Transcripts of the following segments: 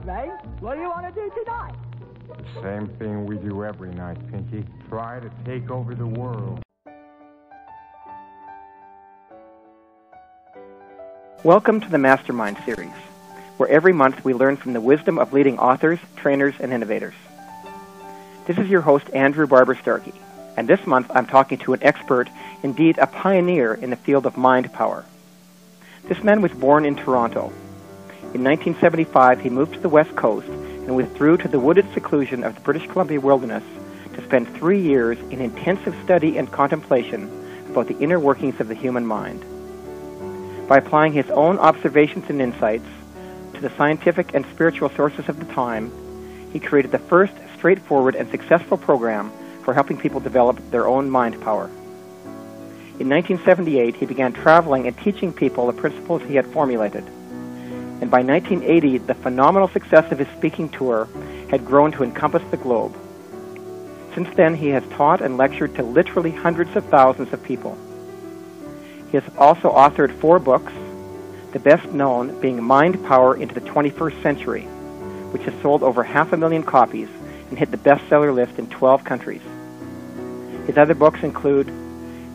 Ray, what do you want to do tonight? Same thing we do every night, Pinky. Try to take over the world. Welcome to the Mastermind series, where every month we learn from the wisdom of leading authors, trainers, and innovators. This is your host, Andrew Barber-Starkey, and this month I'm talking to an expert, indeed a pioneer in the field of mind power. This man was born in Toronto. In 1975, he moved to the West Coast and withdrew to the wooded seclusion of the British Columbia wilderness to spend 3 years in intensive study and contemplation about the inner workings of the human mind. By applying his own observations and insights to the scientific and spiritual sources of the time, he created the first straightforward and successful program for helping people develop their own mind power. In 1978, he began traveling and teaching people the principles he had formulated. And by 1980, the phenomenal success of his speaking tour had grown to encompass the globe. Since then, he has taught and lectured to literally hundreds of thousands of people. He has also authored 4 books, the best known being Mind Power into the 21st Century, which has sold over 500,000 copies and hit the bestseller list in 12 countries. His other books include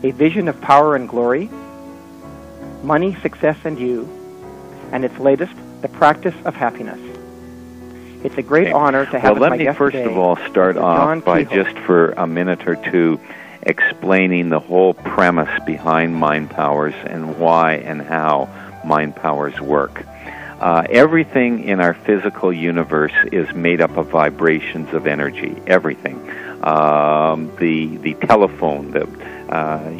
A Vision of Power and Glory, Money, Success, and You, and its latest, The Practice of Happiness. It's a great honor to have let my me guest first today, of all start off by just for a minute or two explaining the whole premise behind mind powers and why and how mind powers work. Everything in our physical universe is made up of vibrations of energy. Everything. The telephone that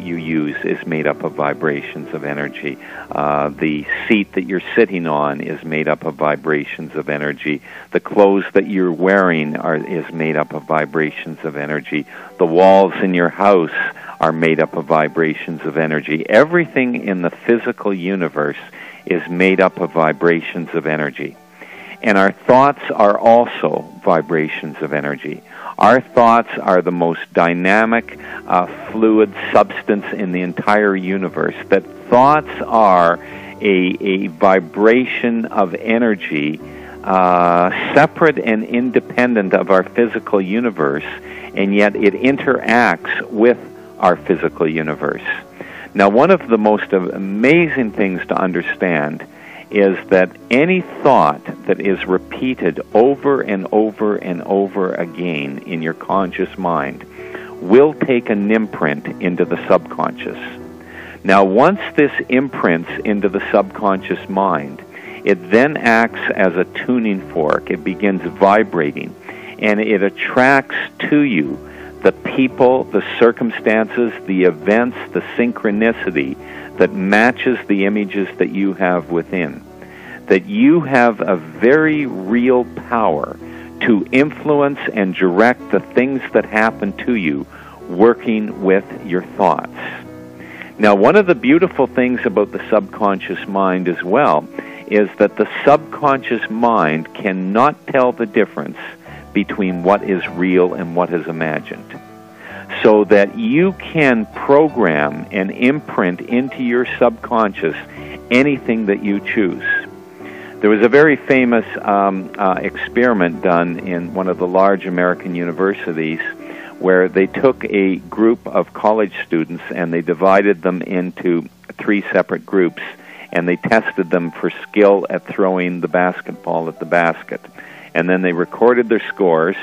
you use is made up of vibrations of energy. The seat that you're sitting on is made up of vibrations of energy. The clothes that you're wearing is made up of vibrations of energy. The walls in your house are made up of vibrations of energy. Everything in the physical universe is made up of vibrations of energy. And our thoughts are also vibrations of energy. Our thoughts are the most dynamic, fluid substance in the entire universe. That thoughts are a vibration of energy separate and independent of our physical universe, and yet it interacts with our physical universe. Now, one of the most amazing things to understand is that any thought that is repeated over and over and over again in your conscious mind will take an imprint into the subconscious. Now, once this imprints into the subconscious mind, it then acts as a tuning fork. It begins vibrating, and it attracts to you the people, the circumstances, the events, the synchronicity that matches the images that you have within. That you have a very real power to influence and direct the things that happen to you working with your thoughts. Now, one of the beautiful things about the subconscious mind as well is that the subconscious mind cannot tell the difference between what is real and what is imagined. So that you can program and imprint into your subconscious anything that you choose. There was a very famous experiment done in one of the large American universities where they took a group of college students and they divided them into 3 separate groups, and they tested them for skill at throwing the basketball at the basket. And then they recorded their scores.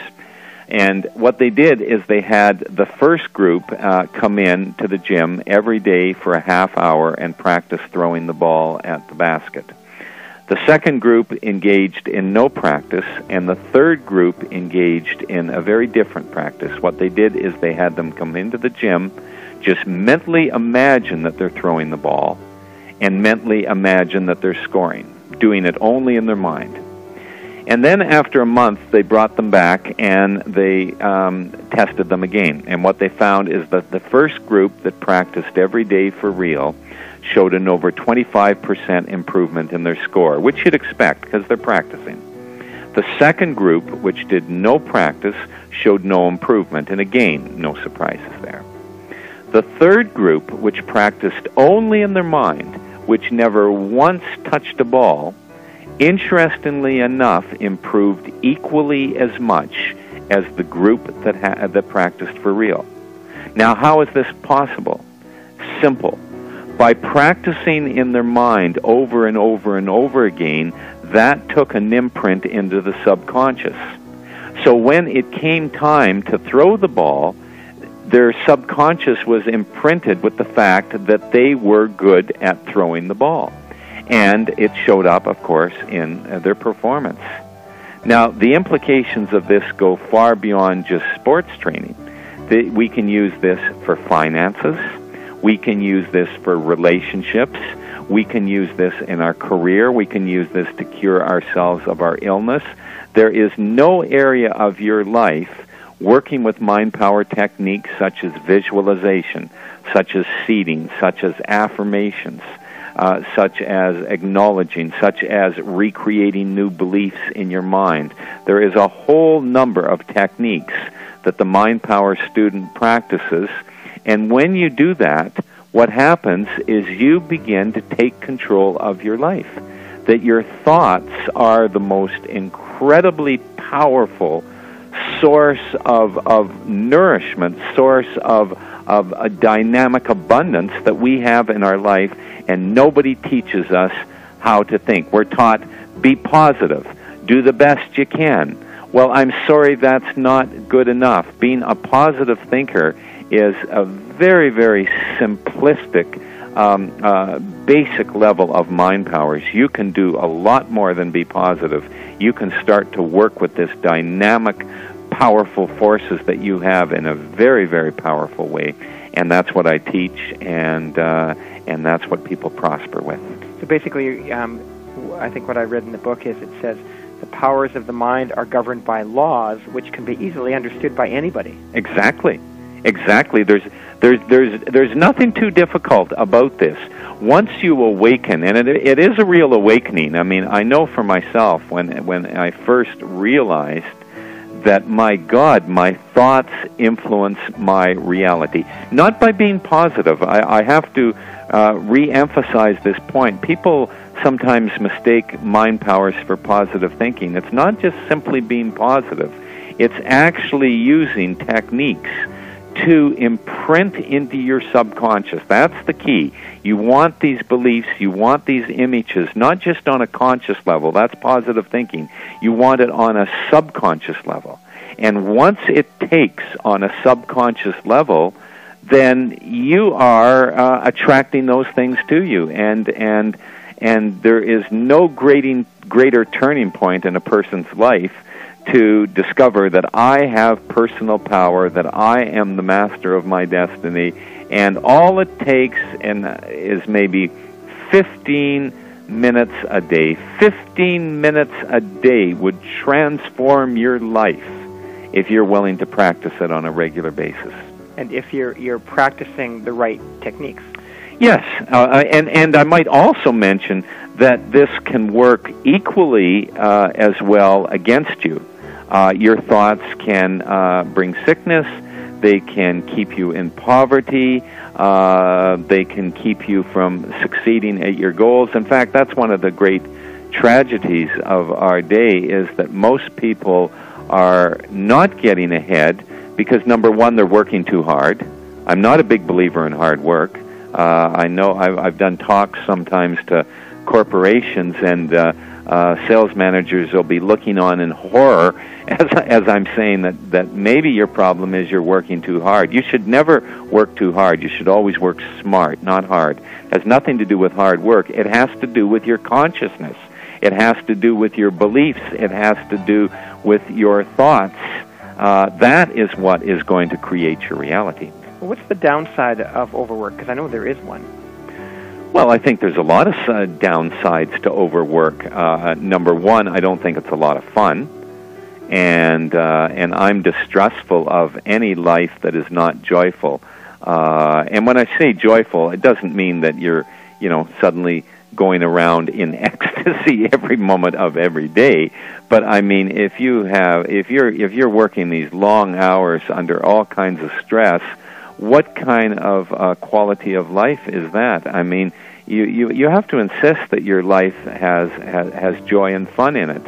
And what they did is they had the first group come in to the gym every day for a half hour and practice throwing the ball at the basket. The second group engaged in no practice, and the third group engaged in a very different practice. What they did is they had them come into the gym, just mentally imagine that they're throwing the ball, and mentally imagine that they're scoring, doing it only in their mind. And then after a month, they brought them back and they tested them again. And what they found is that the first group that practiced every day for real showed an over 25% improvement in their score, which you'd expect because they're practicing. The second group, which did no practice, showed no improvement, and again, no surprises there. The third group, which practiced only in their mind, which never once touched a ball, interestingly enough, improved equally as much as the group that practiced for real. Now, how is this possible? Simple. By practicing in their mind over and over and over again, that took an imprint into the subconscious. So when it came time to throw the ball, their subconscious was imprinted with the fact that they were good at throwing the ball. And it showed up, of course, in their performance. Now, the implications of this go far beyond just sports training. We can use this for finances. We can use this for relationships. We can use this in our career. We can use this to cure ourselves of our illness. There is no area of your life working with mind power techniques such as visualization, such as seeding, such as affirmations, such as acknowledging, such as recreating new beliefs in your mind. There is a whole number of techniques that the mind power student practices, and when you do that, what happens is you begin to take control of your life. That your thoughts are the most incredibly powerful source of nourishment, source of a dynamic abundance that we have in our life, and nobody teaches us how to think. We're taught, be positive, do the best you can. Well, I'm sorry, that's not good enough. Being a positive thinker is a very, very simplistic, basic level of mind powers. You can do a lot more than be positive. You can start to work with this dynamic, powerful forces that you have in a very, very powerful way. And that's what I teach, and that's what people prosper with. So basically, I think what I read in the book is it says the powers of the mind are governed by laws which can be easily understood by anybody. Exactly. There's nothing too difficult about this. Once you awaken, and it is a real awakening. I mean, I know for myself when I first realized that, my God, my thoughts influence my reality. Not by being positive. I have to re-emphasize this point. People sometimes mistake mind powers for positive thinking. It's not just simply being positive. It's actually using techniques to imprint into your subconscious. That's the key. You want these beliefs, you want these images, not just on a conscious level. That's positive thinking. You want it on a subconscious level. And once it takes on a subconscious level, then you are attracting those things to you. And there is no greater turning point in a person's life to discover that I have personal power, that I am the master of my destiny, and all it takes is maybe 15 minutes a day. 15 minutes a day would transform your life if you're willing to practice it on a regular basis. And if you're practicing the right techniques. Yes, and I might also mention that this can work equally as well against you. Your thoughts can bring sickness. They can keep you in poverty. They can keep you from succeeding at your goals. In fact, that's one of the great tragedies of our day, is that most people are not getting ahead because, number one, they're working too hard. I'm not a big believer in hard work. I know I've done talks sometimes to corporations, and sales managers will be looking on in horror as I'm saying that maybe your problem is you're working too hard. You should never work too hard. You should always work smart, not hard. It has nothing to do with hard work. It has to do with your consciousness. It has to do with your beliefs. It has to do with your thoughts. That is what is going to create your reality. Well, what's the downside of overwork? Because I know there is one. Well, I think there's a lot of downsides to overwork. Number one, I don't think it's a lot of fun, and I'm distrustful of any life that is not joyful. And when I say joyful, it doesn't mean that you're, suddenly going around in ecstasy every moment of every day. But I mean, if you're working these long hours under all kinds of stress, what kind of quality of life is that? I mean, you have to insist that your life has joy and fun in it.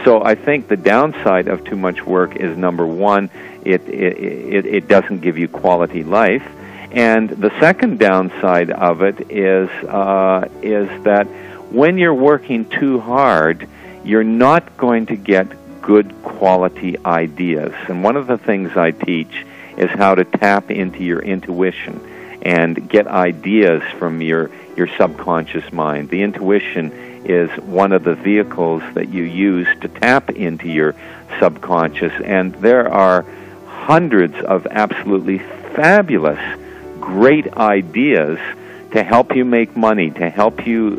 So I think the downside of too much work is, number one, it doesn't give you quality life, and the second downside of it is that when you're working too hard, you're not going to get good quality ideas. And one of the things I teach is how to tap into your intuition and get ideas from your subconscious mind. The intuition is one of the vehicles that you use to tap into your subconscious, and there are hundreds of absolutely fabulous, great ideas to help you make money, to help you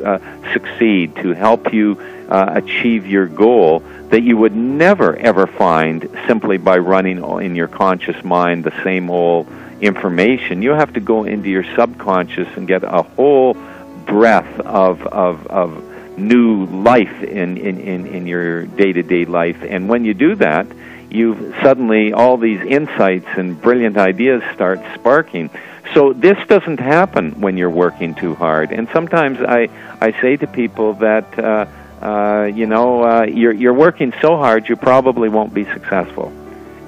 succeed, to help you achieve your goal that you would never, ever find simply by running in your conscious mind the same old information. You have to go into your subconscious and get a whole breath of new life in your day-to-day life. And when you do that, you suddenly, all these insights and brilliant ideas start sparking. So this doesn't happen when you're working too hard. And sometimes I say to people that, you're working so hard you probably won't be successful.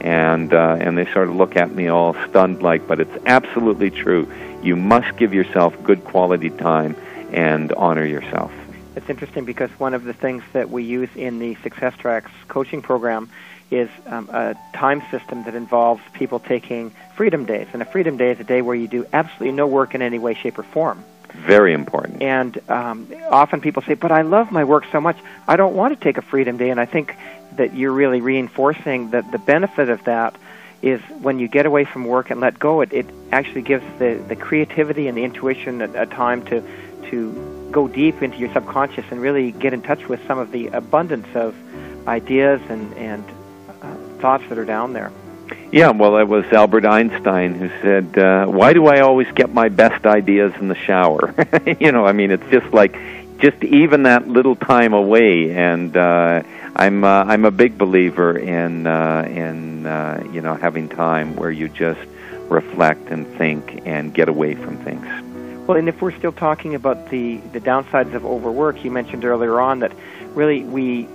And they sort of look at me all stunned like, but it's absolutely true. You must give yourself good quality time and honor yourself. It's interesting because one of the things that we use in the Success Tracks coaching program is a time system that involves people taking freedom days. And a freedom day is a day where you do absolutely no work in any way, shape, or form. Very important. And often people say, but I love my work so much, I don't want to take a freedom day. And I think that you're really reinforcing that the benefit of that is when you get away from work and let go, it actually gives the creativity and the intuition a time to go deep into your subconscious and really get in touch with some of the abundance of ideas and thoughts that are down there. Yeah, well, it was Albert Einstein who said, why do I always get my best ideas in the shower? It's just like, just even that little time away. And I'm a big believer in having time where you just reflect and think and get away from things. Well, and if we're still talking about the downsides of overwork, you mentioned earlier on that really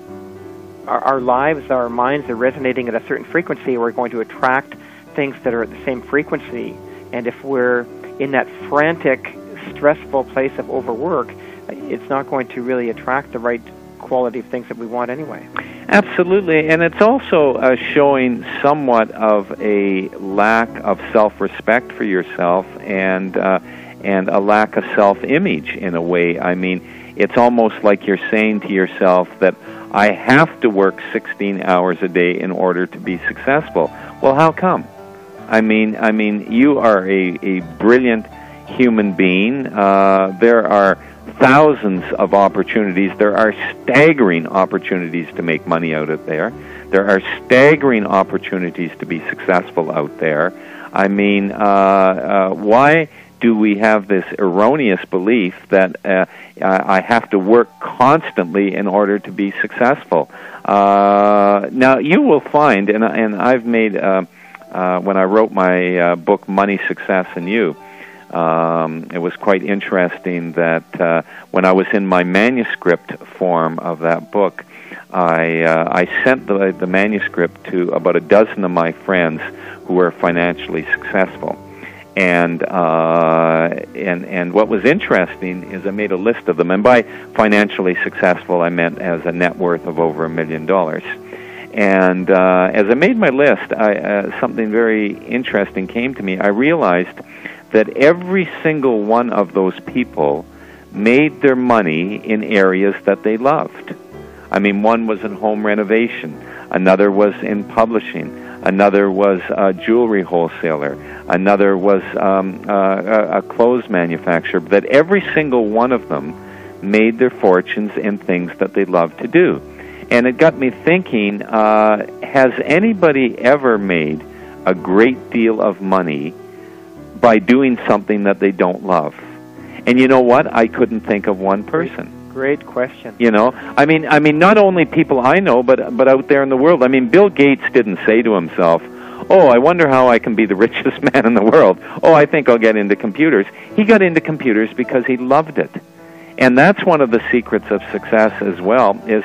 our lives, our minds are resonating at a certain frequency. We're going to attract things that are at the same frequency. And if we're in that frantic, stressful place of overwork, it's not going to really attract the right quality of things that we want anyway. Absolutely. And it's also showing somewhat of a lack of self-respect for yourself and a lack of self-image in a way. I mean, it's almost like you're saying to yourself that I have to work 16 hours a day in order to be successful. Well, how come? I mean, you are a brilliant human being. There are thousands of opportunities. There are staggering opportunities to make money out of there. There are staggering opportunities to be successful out there. I mean, why do we have this erroneous belief that I have to work constantly in order to be successful? Now, you will find, and I've made, when I wrote my book, Money, Success, and You, it was quite interesting that when I was in my manuscript form of that book, I sent the manuscript to about a dozen of my friends who were financially successful. And what was interesting is I made a list of them, and by financially successful I meant as a net worth of over $1 million. And as I made my list, something very interesting came to me. I realized that every single one of those people made their money in areas that they loved. I mean, one was in home renovation, another was in publishing, another was a jewelry wholesaler, another was a clothes manufacturer, that every single one of them made their fortunes in things that they loved to do. And it got me thinking, has anybody ever made a great deal of money by doing something that they don't love? And you know what? I couldn't think of one person. Great question. You know, I mean, not only people I know, but out there in the world. I mean, Bill Gates didn't say to himself, oh, I wonder how I can be the richest man in the world. Oh, I think I'll get into computers. He got into computers because he loved it. And that's one of the secrets of success as well, is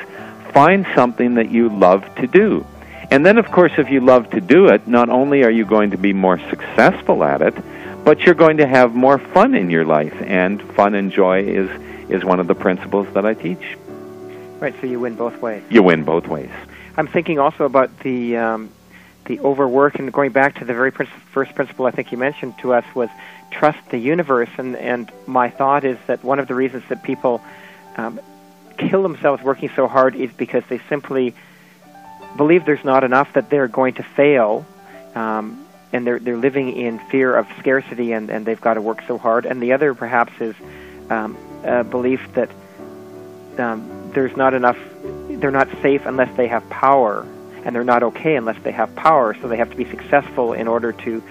find something that you love to do. And then, of course, if you love to do it, not only are you going to be more successful at it, but you're going to have more fun in your life. And fun and joy is one of the principles that I teach. Right, so you win both ways. You win both ways. I'm thinking also about the overwork, and going back to the very first principle I think you mentioned to us was trust the universe. And my thought is that one of the reasons that people kill themselves working so hard is because they simply believe there's not enough, that they're going to fail, and they're living in fear of scarcity, and they've got to work so hard. And the other perhaps is a belief that there's not enough, they're not safe unless they have power, and they're not okay unless they have power, so they have to be successful in order to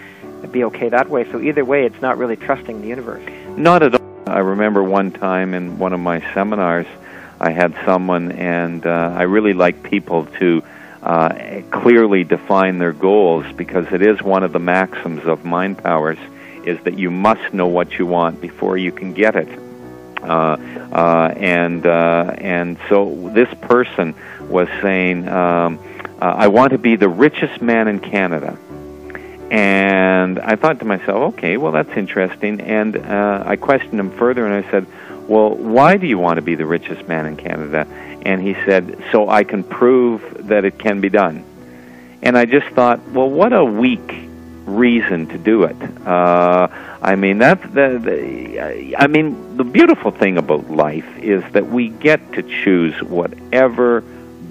be okay that way. So either way, it's not really trusting the universe. Not at all. I remember one time in one of my seminars, I had someone, and I really like people to clearly define their goals, because it is one of the maxims of Mind Powers, is that you must know what you want before you can get it. And so this person was saying, I want to be the richest man in Canada. And I thought to myself, okay, well, that's interesting. And I questioned him further, and I said, well, why do you want to be the richest man in Canada? And he said, so I can prove that it can be done. And I just thought, well, what a weak reason to do it. I mean, the beautiful thing about life is that we get to choose whatever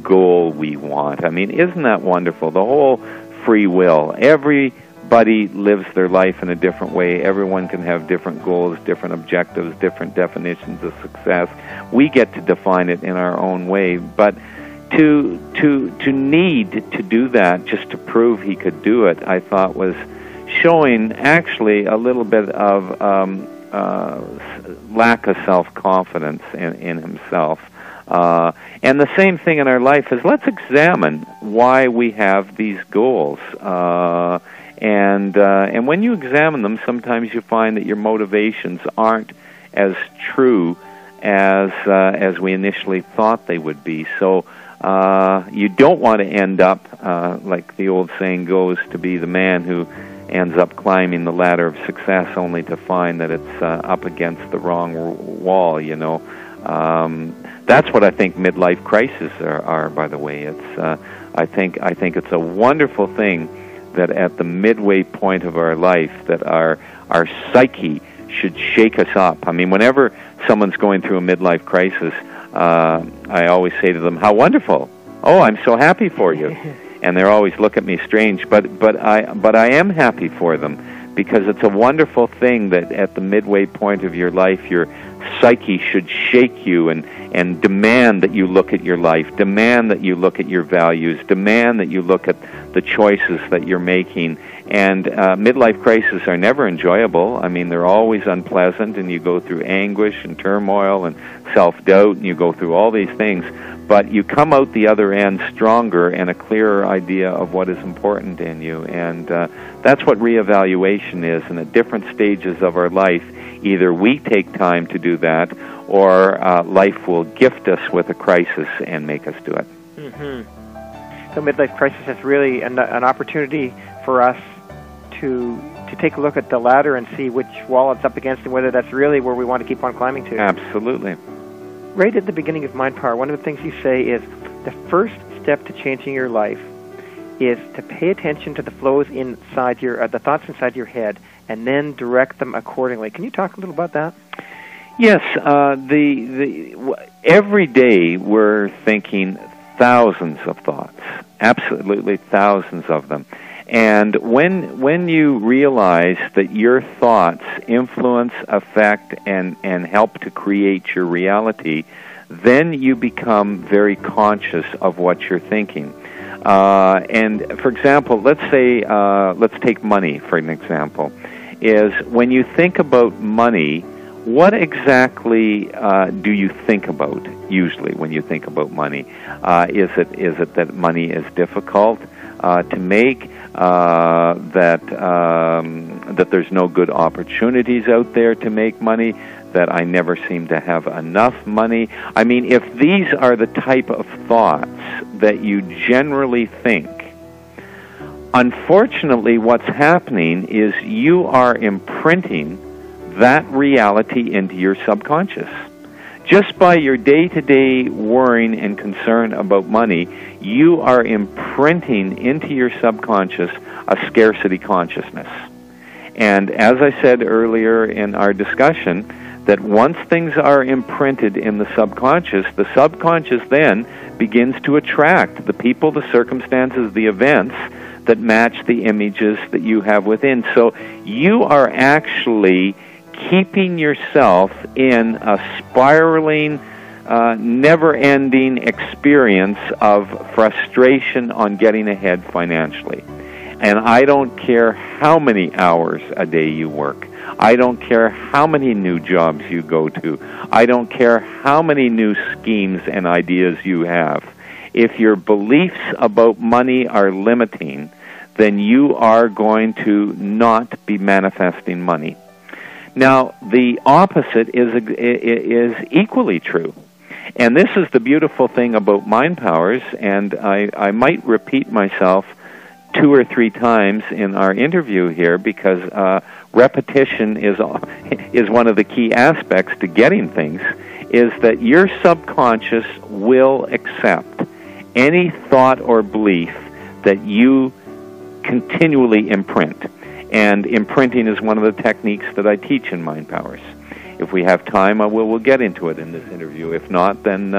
goal we want. I mean, isn't that wonderful? The whole free will. Everybody lives their life in a different way. Everyone can have different goals, different objectives, different definitions of success. We get to define it in our own way. But to need to do that just to prove he could do it, I thought was showing actually a little bit of lack of self-confidence in himself. And the same thing in our life is, let's examine why we have these goals. And when you examine them, sometimes you find that your motivations aren't as true as we initially thought they would be. So you don't want to end up, like the old saying goes, to be the man who ends up climbing the ladder of success only to find that it's up against the wrong wall, you know. That's what I think midlife crises are, by the way. It's I think it's a wonderful thing that at the midway point of our life that our psyche should shake us up. I mean, whenever someone's going through a midlife crisis, I always say to them, how wonderful. Oh, I'm so happy for you. And they always look at me strange, but I am happy for them, because it's a wonderful thing that at the midway point of your life, your psyche should shake you and demand that you look at your life, demand that you look at your values, demand that you look at the choices that you're making. And midlife crises are never enjoyable. I mean, they're always unpleasant, and you go through anguish and turmoil and self-doubt, and you go through all these things. But you come out the other end stronger and a clearer idea of what is important in you. And that's what reevaluation is. And at different stages of our life, either we take time to do that, or life will gift us with a crisis and make us do it. Mm-hmm. So midlife crisis is really an opportunity for us to take a look at the ladder and see which wall it's up against, and whether that's really where we want to keep on climbing to. Absolutely. Right at the beginning of Mind Power, one of the things you say is the first step to changing your life is to pay attention to the flows inside your, the thoughts inside your head, and then direct them accordingly. Can you talk a little about that? Yes. Every day we're thinking thousands of thoughts, absolutely thousands of them. And when you realize that your thoughts influence, affect, and help to create your reality, then you become very conscious of what you're thinking. And for example, let's take money for an example. Is when you think about money, what exactly do you think about usually when you think about money? Is it that money is difficult? to make, that there's no good opportunities out there to make money, that I never seem to have enough money. I mean, if these are the type of thoughts that you generally think, unfortunately what's happening is you are imprinting that reality into your subconscious. Just by your day-to-day worrying and concern about money, you are imprinting into your subconscious a scarcity consciousness. And as I said earlier in our discussion, that once things are imprinted in the subconscious then begins to attract the people, the circumstances, the events that match the images that you have within. So you are actually keeping yourself in a spiraling, never-ending experience of frustration on getting ahead financially. And I don't care how many hours a day you work. I don't care how many new jobs you go to. I don't care how many new schemes and ideas you have. If your beliefs about money are limiting, then you are going to not be manifesting money. Now, the opposite is equally true. And this is the beautiful thing about mind powers, and I might repeat myself 2 or 3 times in our interview here, because repetition is one of the key aspects to getting things, is that your subconscious will accept any thought or belief that you continually imprint. And imprinting is one of the techniques that I teach in Mind Powers. If we have time, we'll get into it in this interview. If not, then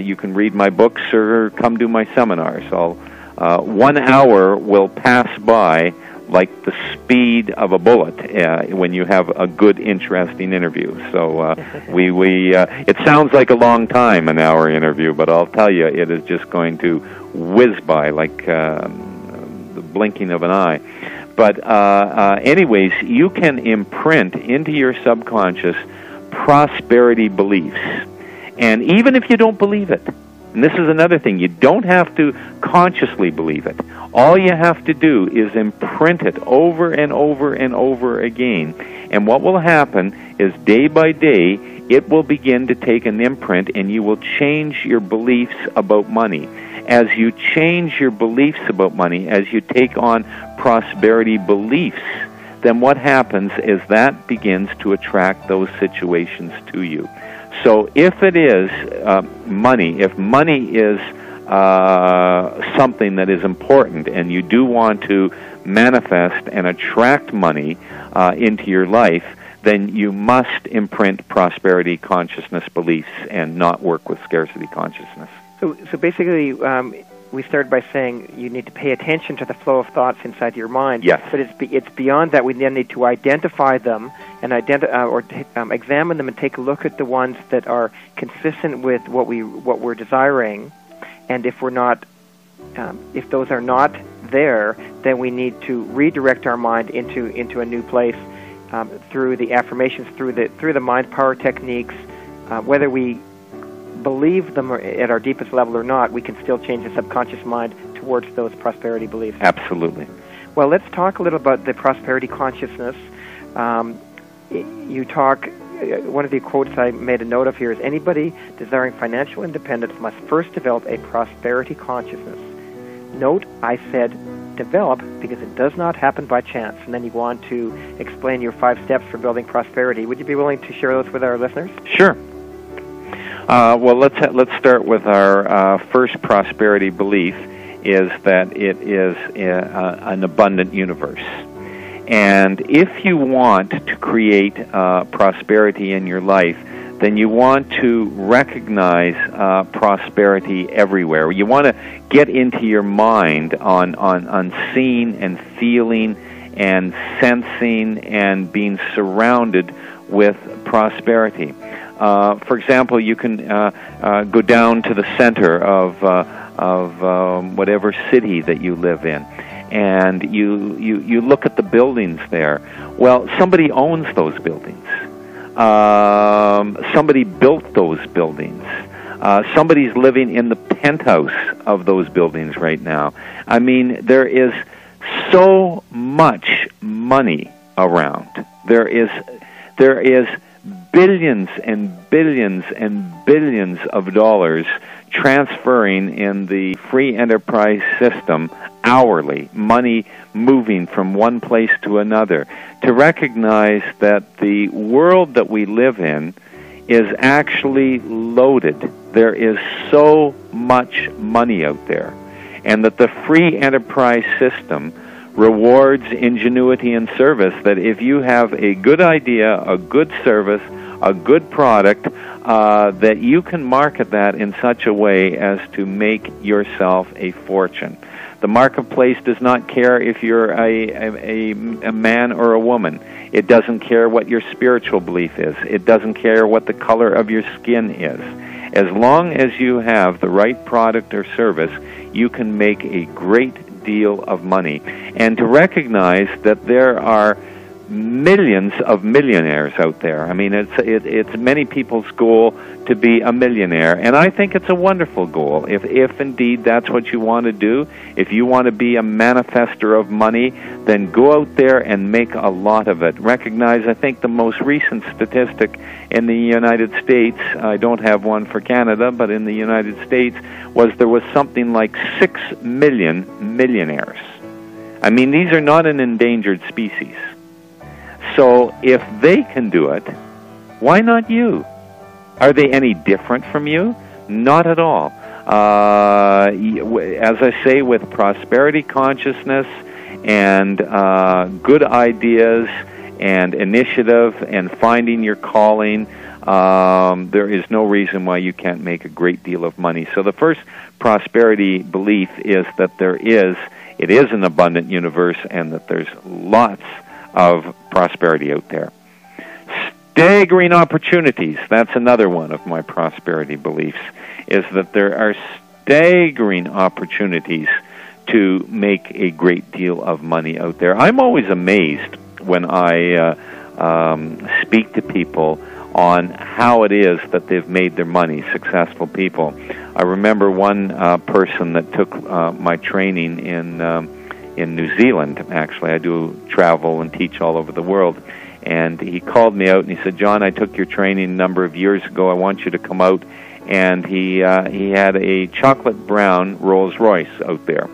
you can read my books or come do my seminars. 1 hour will pass by like the speed of a bullet when you have a good, interesting interview. So it sounds like a long time, an hour interview, but I'll tell you, it is just going to whiz by like the blinking of an eye. But anyways, you can imprint into your subconscious prosperity beliefs. And even if you don't believe it, and this is another thing, you don't have to consciously believe it. All you have to do is imprint it over and over and over again. And what will happen is day by day, it will begin to take an imprint, and you will change your beliefs about money. As you change your beliefs about money, as you take on prosperity beliefs, then what happens is that begins to attract those situations to you. So if it is money, if money is something that is important, and you do want to manifest and attract money into your life, then you must imprint prosperity consciousness beliefs and not work with scarcity consciousness. So basically, we started by saying you need to pay attention to the flow of thoughts inside your mind. Yes. But it's beyond that. We then need to identify them and examine them and take a look at the ones that are consistent with what we're desiring. And if we're not, if those are not there, then we need to redirect our mind into a new place through the affirmations, through the mind power techniques, whether we believe them at our deepest level or not, we can still change the subconscious mind towards those prosperity beliefs. Absolutely. Well, let's talk a little about the prosperity consciousness. You talk, one of the quotes I made a note of here is, anybody desiring financial independence must first develop a prosperity consciousness. Note, I said develop because it does not happen by chance. And then you go on to explain your 5 steps for building prosperity. Would you be willing to share those with our listeners? Sure. Well, let's start with our first prosperity belief, is that it is an abundant universe. And if you want to create prosperity in your life, then you want to recognize prosperity everywhere. You want to get into your mind on seeing and feeling and sensing and being surrounded with prosperity. For example, you can go down to the center of whatever city that you live in, and you look at the buildings there. Well, somebody owns those buildings. Somebody built those buildings. Somebody's living in the penthouse of those buildings right now. I mean, there is so much money around. There is billions and billions and billions of dollars transferring in the free enterprise system hourly, money moving from one place to another. To recognize that the world that we live in is actually loaded. There is so much money out there, and that the free enterprise system rewards ingenuity and service, that if you have a good idea, a good service, a good product, that you can market that in such a way as to make yourself a fortune. The marketplace does not care if you're a man or a woman. It doesn't care what your spiritual belief is. It doesn't care what the color of your skin is. As long as you have the right product or service, you can make a great deal of money. And to recognize that there are millions of millionaires out there. I mean, it's many people's goal to be a millionaire, and I think it's a wonderful goal. If indeed that's what you want to do, if you want to be a manifester of money, then go out there and make a lot of it. Recognize, I think the most recent statistic in the United States, I don't have one for Canada, but in the United States, was there was something like 6 million millionaires. I mean, these are not an endangered species. So if they can do it, why not you? Are they any different from you? Not at all. As I say, with prosperity consciousness and good ideas and initiative and finding your calling, there is no reason why you can't make a great deal of money. So the first prosperity belief is that it is an abundant universe, and that there's lots of prosperity out there. Staggering opportunities, that's another one of my prosperity beliefs, is that there are staggering opportunities to make a great deal of money out there. I'm always amazed when I speak to people on how it is that they've made their money, successful people. I remember one person that took my training in New Zealand. Actually, I do travel and teach all over the world. And he called me out and he said, "John, I took your training a number of years ago. I want you to come out." And he had a chocolate brown Rolls Royce out there.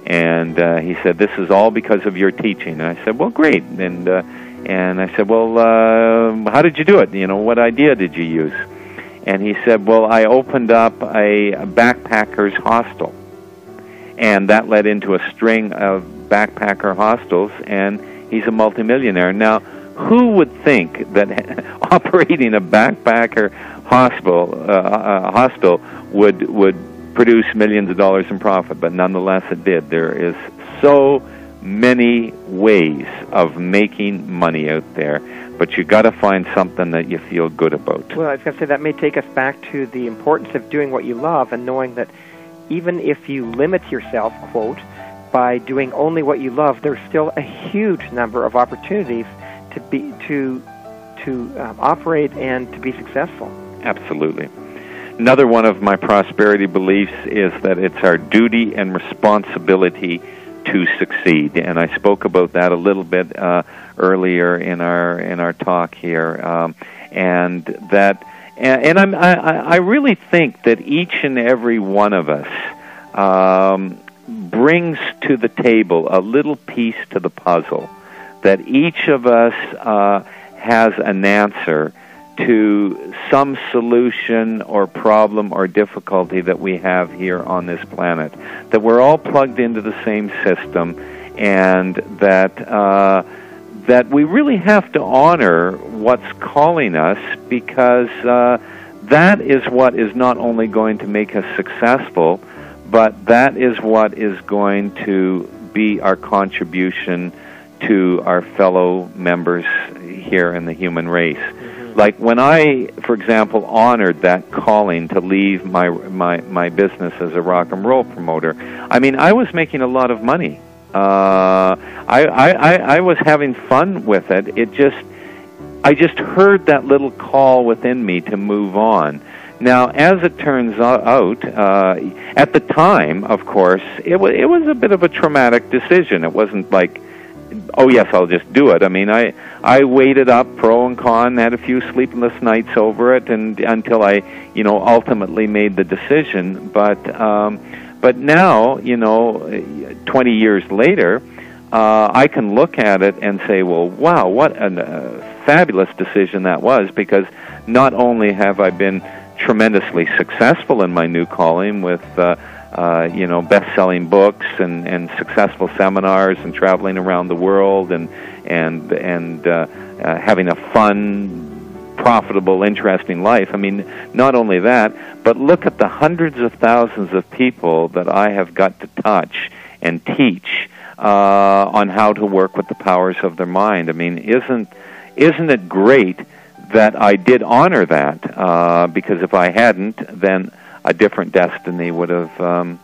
And he said, "This is all because of your teaching." And I said, "Well, great." And I said, "Well, how did you do it? You know, what idea did you use?" And he said, "Well, I opened up a backpackers hostel. And that led into a string of backpacker hostels, and he's a multimillionaire." Now, who would think that operating a backpacker hostel would produce millions of dollars in profit? But nonetheless, it did. There is so many ways of making money out there, but you got to find something that you feel good about. Well, I was going to say that may take us back to the importance of doing what you love, and knowing that even if you limit yourself, quote, by doing only what you love, there's still a huge number of opportunities to operate and to be successful. Absolutely. Another one of my prosperity beliefs is that it's our duty and responsibility to succeed, and I spoke about that a little bit earlier in our talk here, and that. And I really think that each and every one of us brings to the table a little piece to the puzzle, that each of us has an answer to some solution or problem or difficulty that we have here on this planet, that we're all plugged into the same system, and that we really have to honor what's calling us, because that is what is not only going to make us successful, but that is what is going to be our contribution to our fellow members here in the human race. Mm-hmm. Like when I, for example, honored that calling to leave my business as a rock and roll promoter, I mean, I was making a lot of money. I was having fun with it. I just heard that little call within me to move on, Now, as it turns out, at the time, of course, it was a bit of a traumatic decision. It wasn't like, oh yes, I'll just do it. I mean, I weighed up pro and con, had a few sleepless nights over it, and until I, ultimately made the decision. But now, 20 years later, I can look at it and say, well, wow, what a fabulous decision that was, because not only have I been tremendously successful in my new calling with best-selling books and successful seminars and traveling around the world and having a fun, profitable, interesting life. I mean, not only that, but look at the hundreds of thousands of people that I have got to touch and teach on how to work with the powers of their mind. I mean, isn't it great that I did honor that? Because if I hadn't, then a different destiny would have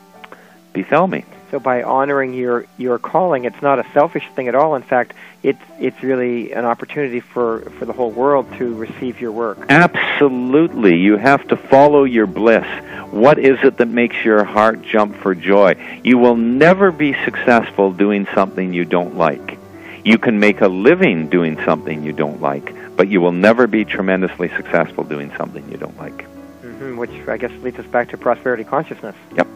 befell me. So by honoring your calling, it's not a selfish thing at all. In fact, it's really an opportunity for the whole world to receive your work. Absolutely. You have to follow your bliss. What is it that makes your heart jump for joy? You will never be successful doing something you don't like. You can make a living doing something you don't like, but you will never be tremendously successful doing something you don't like. Mm-hmm, which I guess leads us back to prosperity consciousness. Yep.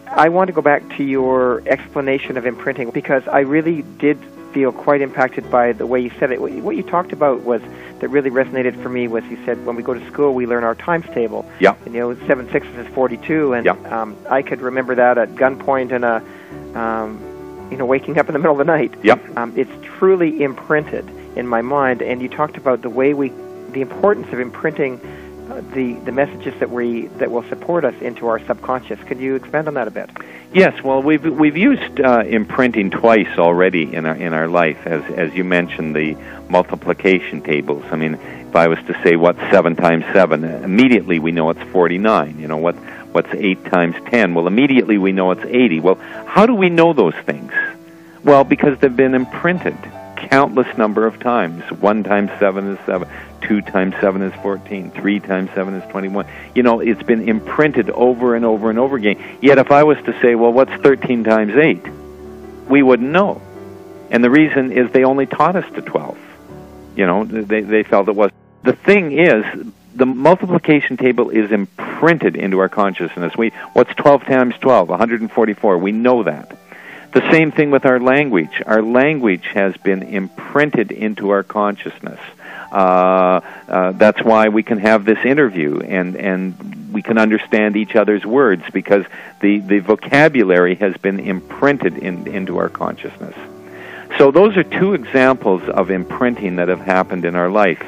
I want to go back to your explanation of imprinting, because I really did feel quite impacted by the way you said it. What you talked about that really resonated for me was, you said when we go to school we learn our times table. Yeah. And, 7 6 is 42, and yeah. I could remember that at gunpoint and waking up in the middle of the night. Yep. It's truly imprinted in my mind, and you talked about the importance of imprinting the messages that will support us into our subconscious. Could you expand on that a bit? Yes. Well, we've used imprinting twice already in our life, as you mentioned, the multiplication tables. I mean, if I was to say what's 7 times 7, immediately we know it's 49. What's 8 times 10? Well, immediately we know it's 80. Well, how do we know those things? Well, because they've been imprinted countless number of times. 1 times 7 is 7. 2 times 7 is 14. 3 times 7 is 21. It's been imprinted over and over and over again. Yet if I was to say, well, what's 13 times 8? We wouldn't know. And the reason is they only taught us to 12. They felt it was. The thing is, the multiplication table is imprinted into our consciousness. What's 12 times 12? 144. We know that. The same thing with our language. Our language has been imprinted into our consciousness. That's why we can have this interview and we can understand each other's words, because the vocabulary has been imprinted into our consciousness. So those are 2 examples of imprinting that have happened in our life.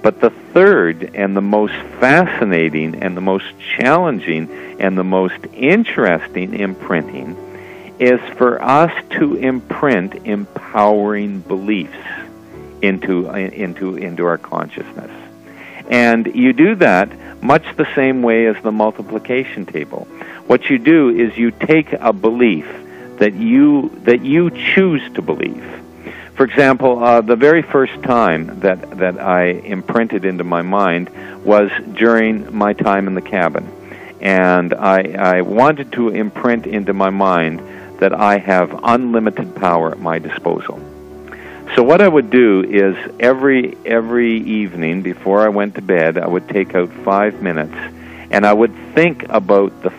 But the third and the most fascinating and the most challenging and the most interesting imprinting is for us to imprint empowering beliefs into our consciousness. And you do that much the same way as the multiplication table. What you do is you take a belief that you choose to believe. For example, the very first time that I imprinted into my mind was during my time in the cabin. And I wanted to imprint into my mind that I have unlimited power at my disposal. So what I would do is every evening before I went to bed, I would take out 5 minutes and I would think about the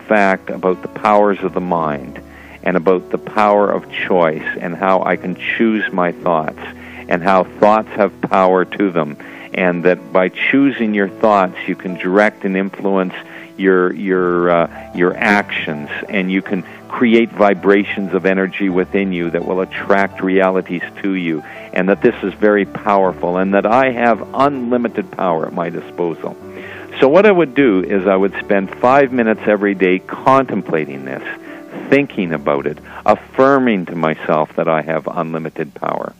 powers of the mind and about the power of choice and how I can choose my thoughts and how thoughts have power to them, and that by choosing your thoughts you can direct and influence your actions, and you can create vibrations of energy within you that will attract realities to you, and that this is very powerful, and that I have unlimited power at my disposal. So what I would do is I would spend 5 minutes every day contemplating this, thinking about it, affirming to myself that I have unlimited power.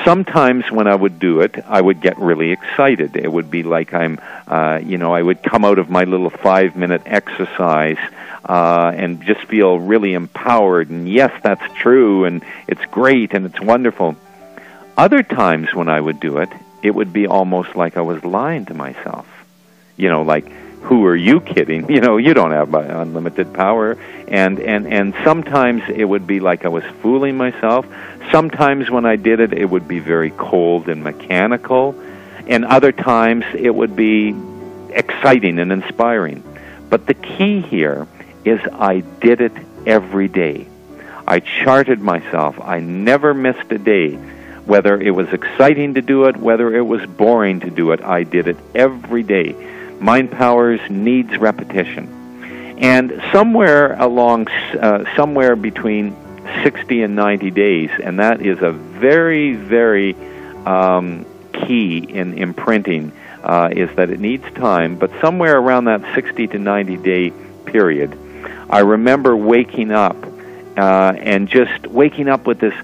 Sometimes when I would do it, I would get really excited. It would be like I would come out of my little 5-minute exercise and just feel really empowered. And yes, that's true, and it's great, and it's wonderful. Other times when I would do it, it would be almost like I was lying to myself. Like, who are you kidding? You know, you don't have unlimited power. And sometimes it would be like I was fooling myself. Sometimes when I did it, it would be very cold and mechanical. And other times it would be exciting and inspiring. But the key here is I did it every day. I charted myself. I never missed a day. Whether it was exciting to do it, whether it was boring to do it, I did it every day. Mind Powers needs repetition. And somewhere between 60 and 90 days, and that is a very, very key in imprinting, is that it needs time, but somewhere around that 60 to 90 day period, I remember waking up and just waking up with this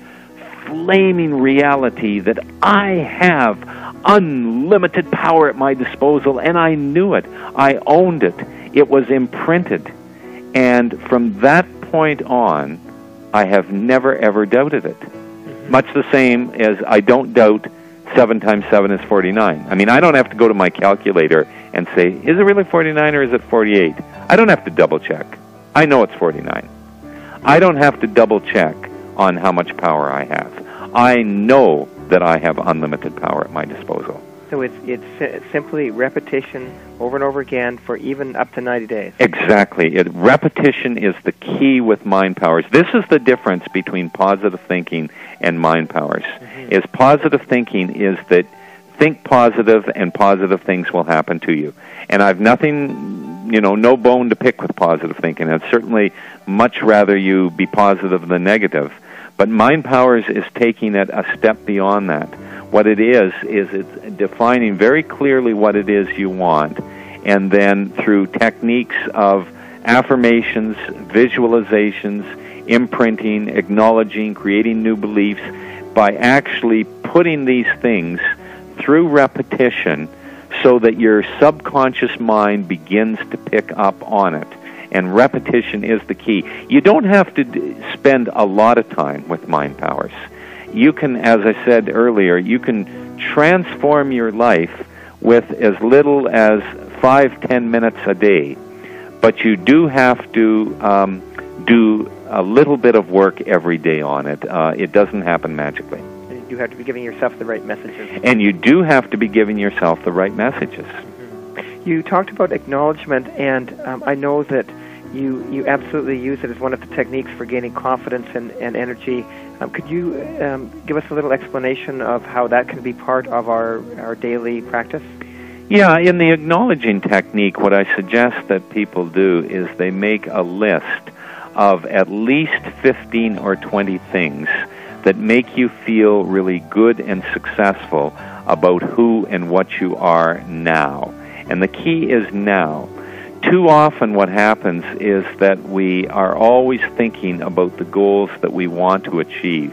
flaming reality that I have unlimited power at my disposal, and I knew it. I owned it. It was imprinted. And from that point on, I have never, ever doubted it. Much the same as I don't doubt 7 times 7 is 49. I mean, I don't have to go to my calculator and say, is it really 49 or is it 48? I don't have to double check. I know it's 49. I don't have to double check on how much power I have. I know that I have unlimited power at my disposal. So it's simply repetition over and over again for even up to 90 days. Exactly. Repetition is the key with Mind Powers. This is the difference between positive thinking and Mind Powers. Is positive thinking is that think positive and positive things will happen to you. And I've nothing, no bone to pick with positive thinking. I'd certainly much rather you be positive than negative. But Mind Powers is taking it a step beyond that. What it is it's defining very clearly what it is you want, and then through techniques of affirmations, visualizations, imprinting, acknowledging, creating new beliefs, by actually putting these things through repetition so that your subconscious mind begins to pick up on it. And repetition is the key. You don't have to spend a lot of time with Mind Powers. You can, as I said earlier, you can transform your life with as little as 5-10 minutes a day. But you do have to do a little bit of work every day on it. It doesn't happen magically. You have to be giving yourself the right messages. And you do have to be giving yourself the right messages. You talked about acknowledgement, and I know that you absolutely use it as one of the techniques for gaining confidence and energy. Could you give us a little explanation of how that can be part of our daily practice? Yeah, in the acknowledging technique, what I suggest that people do is they make a list of at least 15 or 20 things that make you feel really good and successful about who and what you are now. And the key is now. Too often what happens is that we are always thinking about the goals that we want to achieve,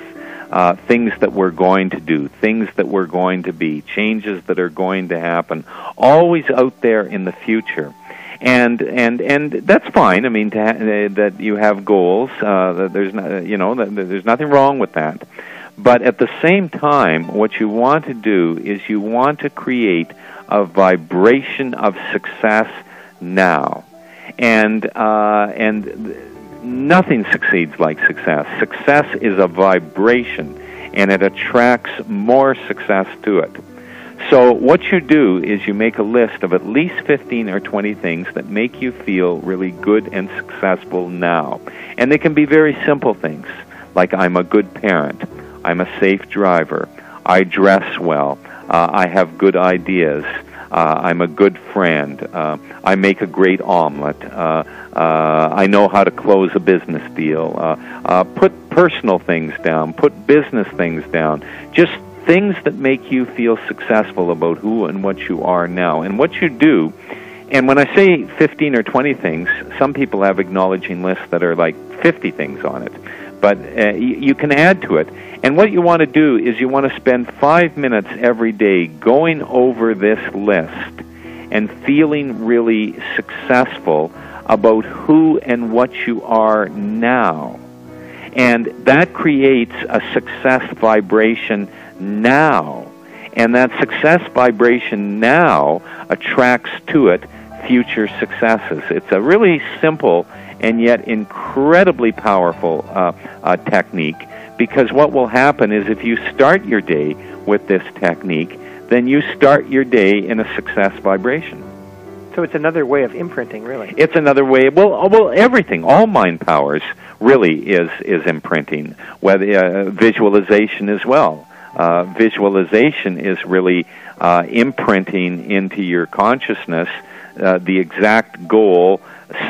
things that we're going to do, things that we're going to be, changes that are going to happen, always out there in the future. And that's fine. I mean, that you have goals. There's nothing wrong with that. But at the same time, what you want to do is you want to create a vibration of success now, and nothing succeeds like success. Success is a vibration, and it attracts more success to it. So what you do is you make a list of at least 15 or 20 things that make you feel really good and successful now. And they can be very simple things, like I'm a good parent, I'm a safe driver, I dress well, I have good ideas, I'm a good friend, I make a great omelet, I know how to close a business deal. Put personal things down, put business things down, just things that make you feel successful about who and what you are now. And what you do, and when I say 15 or 20 things, some people have acknowledging lists that are like 50 things on it. But you can add to it. And what you want to do is you want to spend 5 minutes every day going over this list and feeling really successful about who and what you are now. And that creates a success vibration now. And that success vibration now attracts to it future successes. It's a really simple and yet incredibly powerful technique, because what will happen is if you start your day with this technique, then you start your day in a success vibration. So it's another way of imprinting, really. It's another way. Well, everything, all mind powers, really is imprinting. Whether visualization as well. Visualization is really imprinting into your consciousness the exact goal,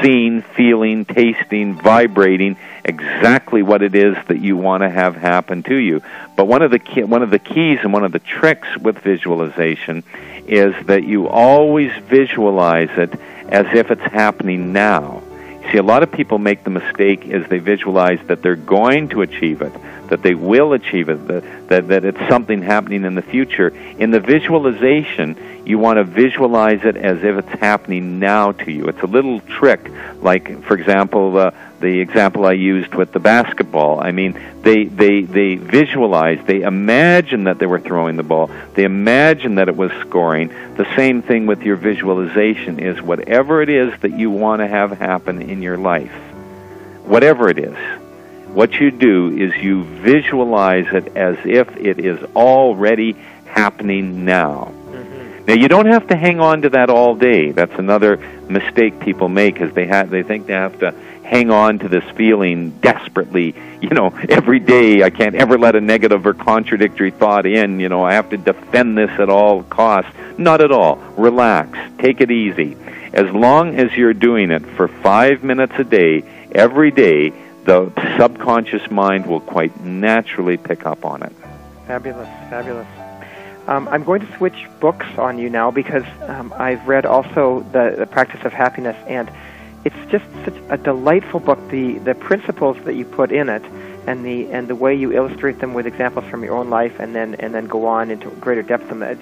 seeing, feeling, tasting, vibrating, exactly what it is that you want to have happen to you. But one of the keys and one of the tricks with visualization is that you always visualize it as if it's happening now. See, a lot of people make the mistake is they visualize that they're going to achieve it, that they will achieve it, that it's something happening in the future. In the visualization, you want to visualize it as if it's happening now to you. It's a little trick, like, for example, the example I used with the basketball. I mean, they visualize, they imagine that they were throwing the ball, they imagine that it was scoring. The same thing with your visualization is whatever it is that you want to have happen in your life, whatever it is, what you do is you visualize it as if it is already happening now. Now, you don't have to hang on to that all day. That's another mistake people make, is they think they have to hang on to this feeling desperately. You know, every day I can't ever let a negative or contradictory thought in. You know, I have to defend this at all costs. Not at all. Relax. Take it easy. As long as you're doing it for 5 minutes a day, every day, the subconscious mind will quite naturally pick up on it. Fabulous, fabulous. I'm going to switch books on you now, because I've read also the Practice of Happiness, and it's just such a delightful book. The principles that you put in it, and the way you illustrate them with examples from your own life, and then go on into greater depth from it.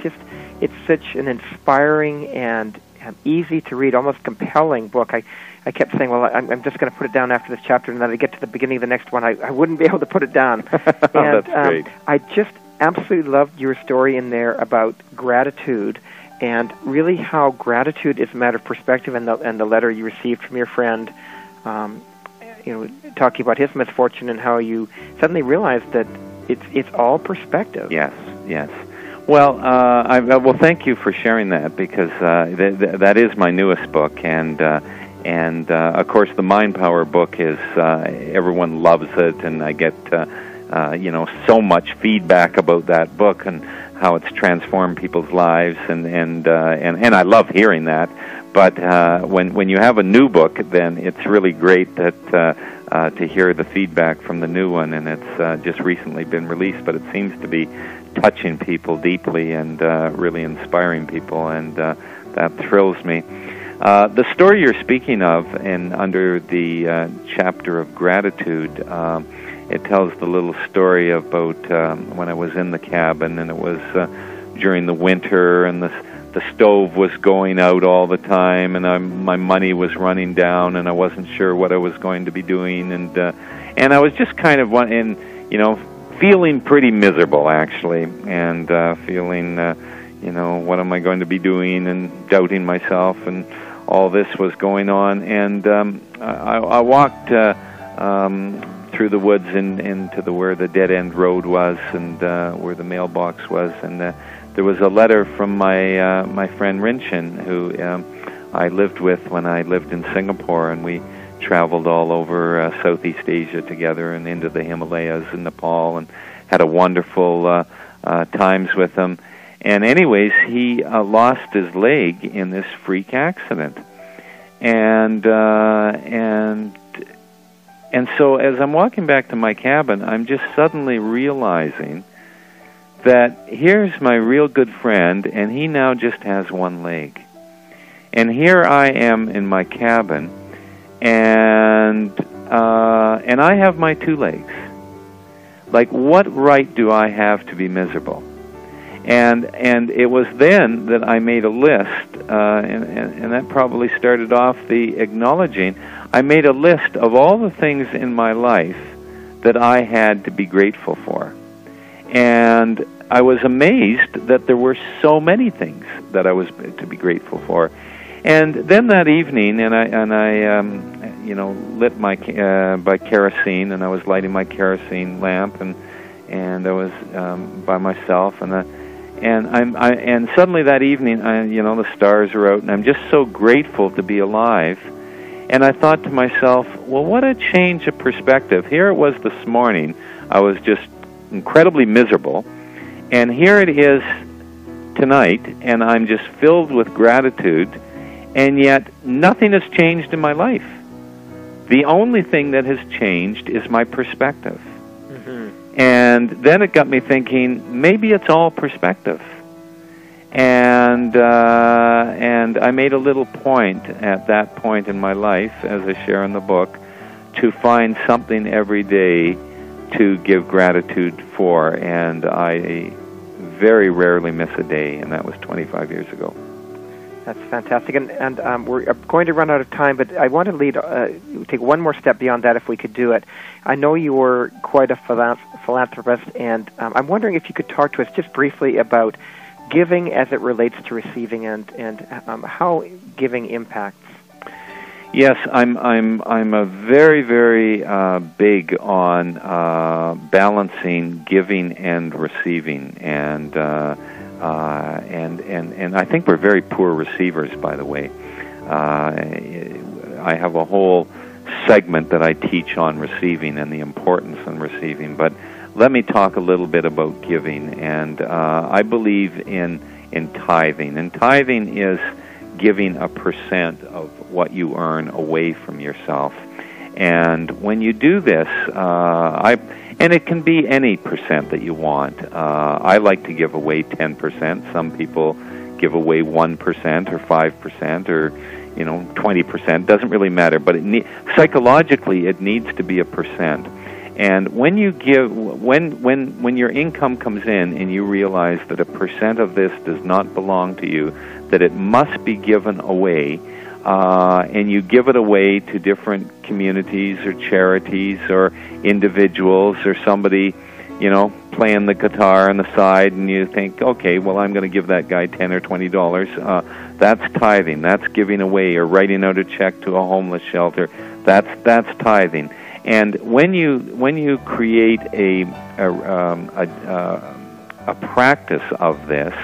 It's such an inspiring and easy to read, almost compelling book. I kept saying, well, I'm just going to put it down after this chapter, and then I get to the beginning of the next one, I wouldn't be able to put it down. And, that's great. I just absolutely loved your story in there about gratitude, and really how gratitude is a matter of perspective, and the letter you received from your friend, talking about his misfortune and how you suddenly realized that it's all perspective. Yes, yes. Well, well, thank you for sharing that, because that is my newest book, and of course the Mind Power book is everyone loves it, and I get so much feedback about that book and how it's transformed people's lives, and I love hearing that. But when you have a new book, then it's really great that to hear the feedback from the new one, and it's just recently been released, but it seems to be touching people deeply and really inspiring people, and that thrills me. The story you're speaking of, and under the chapter of gratitude, it tells the little story about when I was in the cabin, and it was during the winter, and the stove was going out all the time, and my money was running down, and I wasn't sure what I was going to be doing, and I was just kind of feeling pretty miserable, actually, and feeling what am I going to be doing, and doubting myself, and all this was going on, and I walked through the woods into where the dead end road was, and where the mailbox was, and there was a letter from my friend Rinchin, who I lived with when I lived in Singapore, and we traveled all over Southeast Asia together and into the Himalayas and Nepal, and had a wonderful times with him. And anyways, he lost his leg in this freak accident, and so as I'm walking back to my cabin, I'm just suddenly realizing that here's my real good friend, and he now just has one leg. And here I am in my cabin, and I have my two legs. Like, what right do I have to be miserable? And it was then that I made a list, and that probably started off the acknowledging. I made a list of all the things in my life that I had to be grateful for. And I was amazed that there were so many things that I was to be grateful for. And then that evening, and I lit my by kerosene, and I was lighting my kerosene lamp, and I was by myself, and suddenly that evening, the stars are out, and I'm just so grateful to be alive. And I thought to myself, well, what a change of perspective. Here it was this morning. I was just incredibly miserable. And here it is tonight, and I'm just filled with gratitude, and yet nothing has changed in my life. The only thing that has changed is my perspective. Mm-hmm. And then it got me thinking, maybe it's all perspective. And I made a little point at that point in my life, as I share in the book, to find something every day to give gratitude for, and I very rarely miss a day, and that was 25 years ago. That's fantastic, and we're going to run out of time, but I want to take one more step beyond that if we could do it. I know you were quite a philanthropist, and I'm wondering if you could talk to us just briefly about giving as it relates to receiving, and how giving impacts. Yes, I'm a very, very big on balancing giving and receiving, and I think we're very poor receivers, by the way. I have a whole segment that I teach on receiving and the importance of receiving, but let me talk a little bit about giving. And I believe in tithing, and tithing is giving a percent of what you earn away from yourself. And when you do this, and it can be any percent that you want. I like to give away 10%. Some people give away 1% or 5% or 20%. Doesn't really matter. But psychologically, it needs to be a percent. And when you give, when your income comes in and you realize that a percent of this does not belong to you, that it must be given away, and you give it away to different communities or charities or individuals or somebody, playing the guitar on the side, and you think, okay, well, I'm going to give that guy $10 or $20. That's tithing. That's giving away, or writing out a check to a homeless shelter. That's tithing. And when you create a practice of this,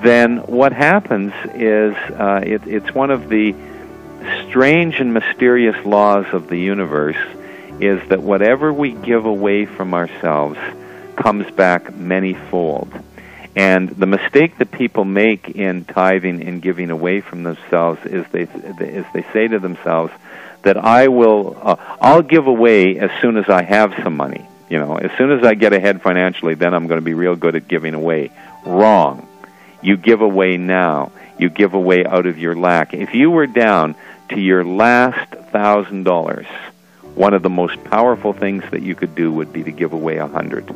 then what happens is it's one of the strange and mysterious laws of the universe, is that whatever we give away from ourselves comes back many-fold. And the mistake that people make in tithing and giving away from themselves is they say to themselves that I'll give away as soon as I have some money. As soon as I get ahead financially, then I'm going to be real good at giving away. Wrong. You give away now. You give away out of your lack. If you were down to your last $1,000, one of the most powerful things that you could do would be to give away 100.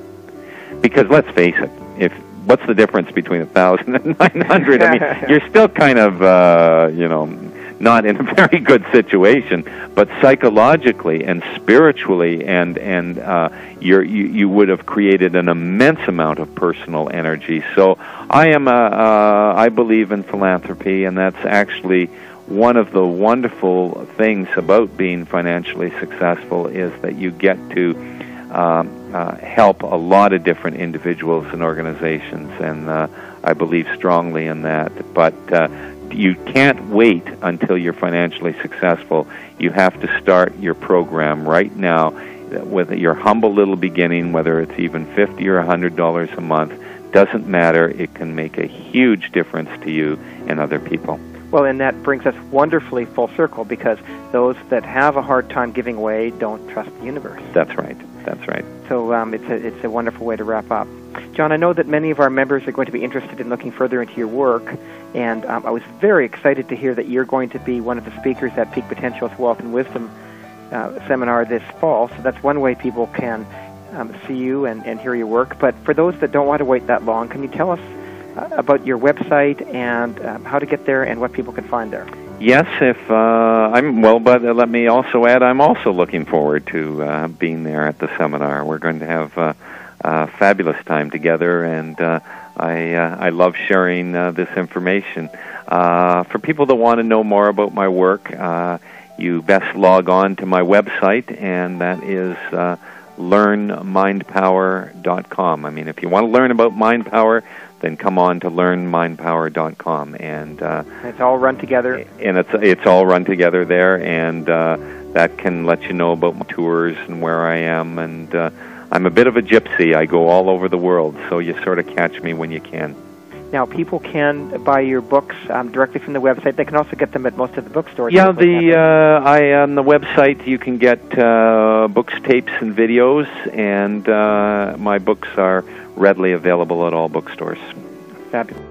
Because let's face it, what's the difference between 1,000 and 900? I mean, you're still kind of, not in a very good situation, but psychologically and spiritually, and you would have created an immense amount of personal energy. So I believe in philanthropy, and that's actually one of the wonderful things about being financially successful, is that you get to help a lot of different individuals and organizations, and I believe strongly in that. But you can't wait until you're financially successful. You have to start your program right now with your humble little beginning, whether it's even $50 or $100 a month. Doesn't matter. It can make a huge difference to you and other people. Well, and that brings us wonderfully full circle, because those that have a hard time giving away don't trust the universe. That's right. That's right. So it's a wonderful way to wrap up. John, I know that many of our members are going to be interested in looking further into your work, and I was very excited to hear that you're going to be one of the speakers at Peak Potential's Wealth and Wisdom seminar this fall. So that's one way people can see you and hear your work. But for those that don't want to wait that long, can you tell us about your website and how to get there and what people can find there? Yes, but let me also add, I'm also looking forward to being there at the seminar. We're going to have, fabulous time together, and I love sharing this information. For people that want to know more about my work, you best log on to my website, and that is learnmindpower.com. I mean, if you want to learn about mind power, then come on to learnmindpower.com, and it's all run together. And it's all run together there, and that can let you know about my tours and where I am. And I'm a bit of a gypsy. I go all over the world, so you sort of catch me when you can. Now, people can buy your books directly from the website. They can also get them at most of the bookstores. Yeah, on the website you can get books, tapes, and videos, and my books are readily available at all bookstores. Fabulous.